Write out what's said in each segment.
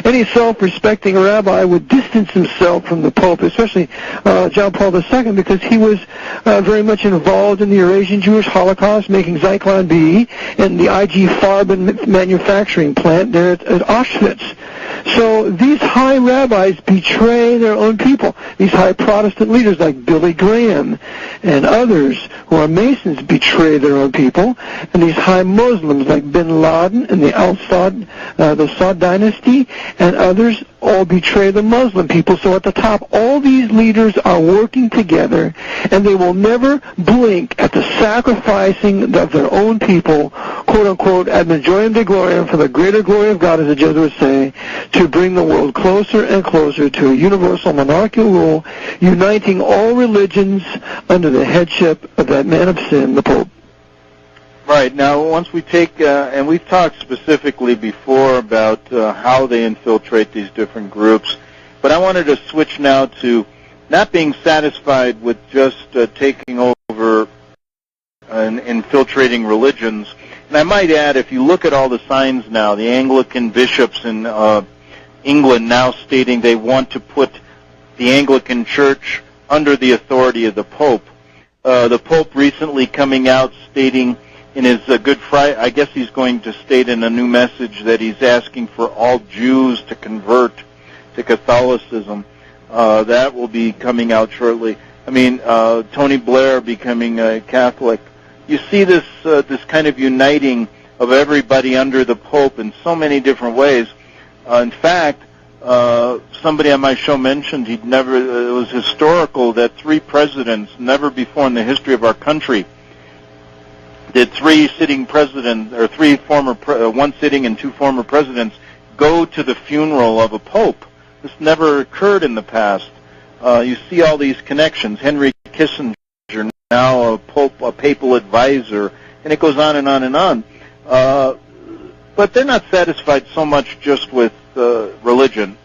any self-respecting rabbi would distance himself from the Pope, especially John Paul II, because he was very much involved in the Eurasian Jewish Holocaust, making Zyklon B and the IG Farben manufacturing plant there at Auschwitz. So these high rabbis betray their own people. These high Protestant leaders like Billy Graham and others who are Masons betray their own people. And these high Muslims like Bin Laden and the Saud dynasty and others all betray the Muslim people. So at the top, all these leaders are working together, and they will never blink at the sacrificing of their own people, quote-unquote, ad majorem Dei gloriam, for the greater glory of God, as the Jesuits say, to bring the world closer and closer to a universal monarchical rule, uniting all religions under the headship of that man of sin, the Pope. Right. Now, once we take, and we've talked specifically before about how they infiltrate these different groups, but I wanted to switch now to not being satisfied with just taking over and infiltrating religions. And I might add, if you look at all the signs now, the Anglican bishops in England now stating they want to put the Anglican Church under the authority of the Pope. The Pope recently coming out stating in his Good Friday, I guess he's going to state in a new message that he's asking for all Jews to convert to Catholicism. That will be coming out shortly. I mean, Tony Blair becoming a Catholic. You see this kind of uniting of everybody under the Pope in so many different ways. In fact, somebody on my show mentioned it was historical that 3 presidents, never before in the history of our country, did 3 sitting presidents, or 3 former, 1 sitting and 2 former presidents, go to the funeral of a pope. This never occurred in the past. You see all these connections. Henry Kissinger, now a papal advisor, and it goes on and on and on. But they're not satisfied so much just with religion.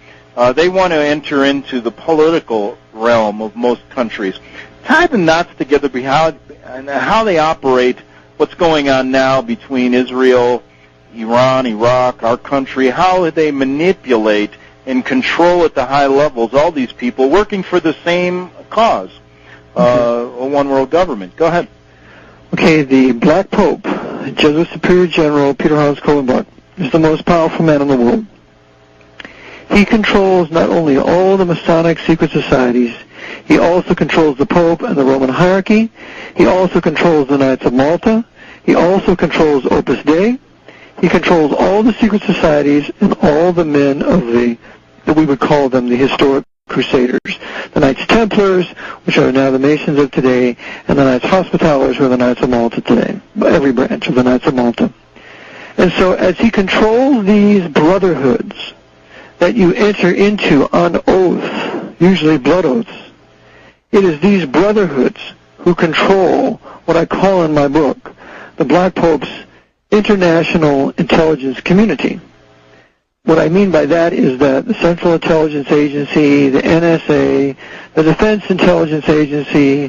They want to enter into the political realm of most countries. Tie the knots together behind how they operate, what's going on now between Israel, Iran, Iraq, our country, how they manipulate and control at the high levels all these people working for the same cause, a one world government. Go ahead. Okay, the Black Pope, Jesuit Superior General Peter Hans Kohlenbach, is the most powerful man in the world. He controls not only all the Masonic secret societies, he also controls the Pope and the Roman hierarchy. He also controls the Knights of Malta. He also controls Opus Dei. He controls all the secret societies and all the men of that we would call them the historic Crusaders. The Knights Templars, which are now the Masons of today, and the Knights Hospitallers, who are the Knights of Malta today. Every branch of the Knights of Malta. And so as he controls these brotherhoods that you enter into on oath, usually blood oaths, it is these brotherhoods who control what I call in my book the Black Pope's international intelligence community. What I mean by that is that the Central Intelligence Agency, the NSA, the Defense Intelligence Agency,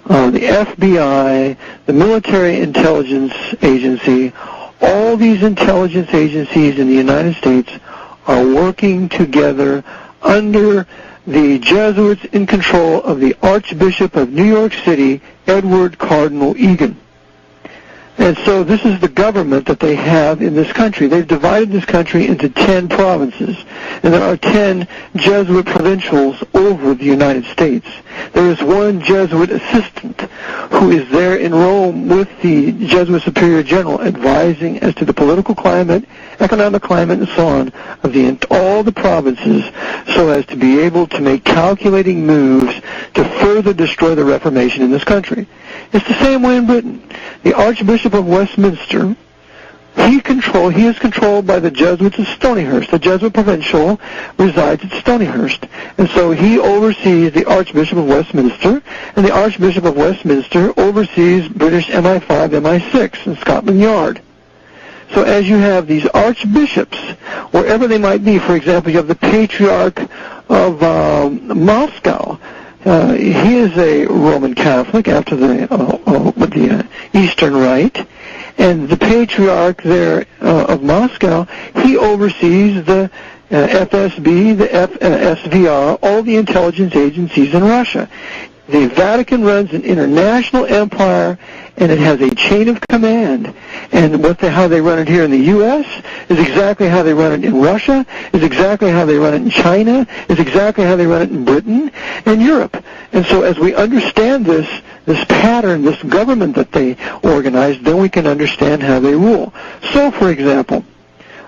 the FBI, the Military Intelligence Agency, all these intelligence agencies in the United States are working together under the Jesuits in control of the Archbishop of New York City, Edward Cardinal Egan. And so this is the government that they have in this country. They've divided this country into 10 provinces, and there are 10 Jesuit provincials over the United States. There is one Jesuit assistant who is there in Rome with the Jesuit Superior General advising as to the political climate, economic climate, and so on of all the provinces so as to be able to make calculating moves to further destroy the Reformation in this country. It's the same way in Britain. The Archbishop of Westminster, he is controlled by the Jesuits of Stonyhurst. The Jesuit provincial resides at Stonyhurst. And so he oversees the Archbishop of Westminster, and the Archbishop of Westminster oversees British MI5, MI6 in Scotland Yard. So as you have these archbishops, wherever they might be, for example, you have the Patriarch of Moscow. He is a Roman Catholic after with the Eastern Rite, and the Patriarch there of Moscow, he oversees the FSB, the SVR, all the intelligence agencies in Russia. The Vatican runs an international empire, and it has a chain of command. And how they run it here in the U.S. is exactly how they run it in Russia, is exactly how they run it in China, is exactly how they run it in Britain and Europe. And so as we understand this pattern, this government that they organize, then we can understand how they rule. So, for example,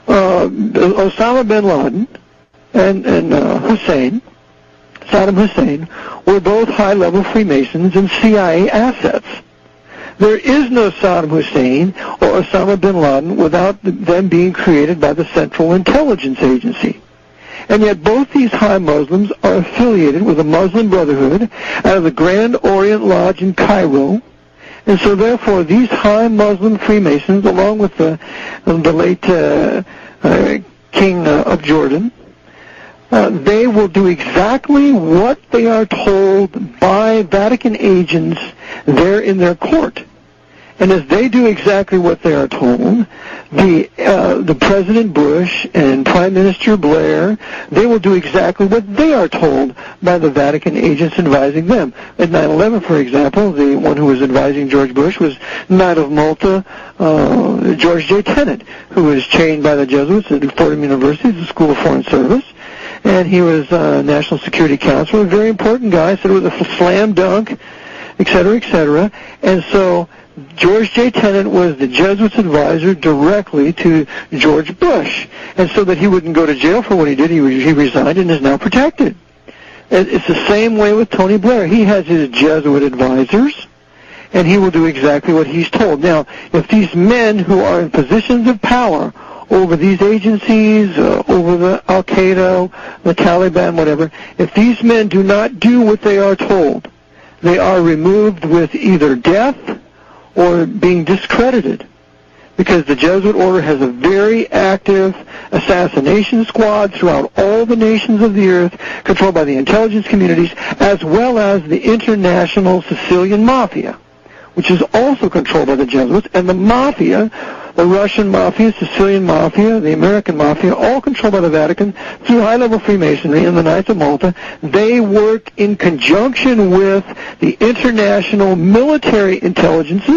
Osama bin Laden and Saddam Hussein were both high-level Freemasons and CIA assets. There is no Saddam Hussein or Osama bin Laden without them being created by the Central Intelligence Agency. And yet both these high Muslims are affiliated with the Muslim Brotherhood out of the Grand Orient Lodge in Cairo. And so therefore these high Muslim Freemasons, along with the late King of Jordan, they will do exactly what they are told by Vatican agents there in their court. And as they do exactly what they are told, the President Bush and Prime Minister Blair, they will do exactly what they are told by the Vatican agents advising them. At 9/11, for example, the one who was advising George Bush was Knight of Malta, George J. Tenet, who was trained by the Jesuits at Fordham University, the School of Foreign Service. And he was National Security Counselor, a very important guy, said it was a slam dunk, et cetera, et cetera. And so George J. Tenet was the Jesuits' advisor directly to George Bush. And so that he wouldn't go to jail for what he did, he resigned and is now protected. It's the same way with Tony Blair. He has his Jesuit advisors, and he will do exactly what he's told. Now, if these men who are in positions of power over these agencies, over the Al-Qaeda, the Taliban, whatever, if these men do not do what they are told, they are removed with either death or being discredited, because the Jesuit order has a very active assassination squad throughout all the nations of the earth, controlled by the intelligence communities, as well as the international Sicilian Mafia, which is also controlled by the Jesuits, and the Mafia, the Russian Mafia, Sicilian Mafia, the American Mafia, all controlled by the Vatican through high-level Freemasonry and the Knights of Malta. They work in conjunction with the international military intelligence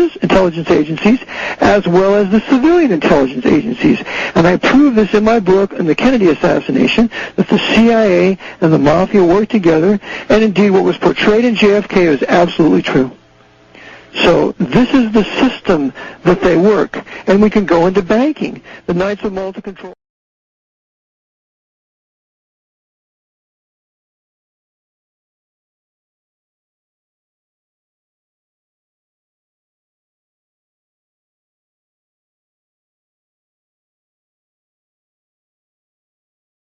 agencies, as well as the civilian intelligence agencies. And I prove this in my book on the Kennedy assassination, that the CIA and the Mafia work together, and indeed what was portrayed in JFK is absolutely true. So this is the system that they work. And we can go into banking. The Knights of Malta control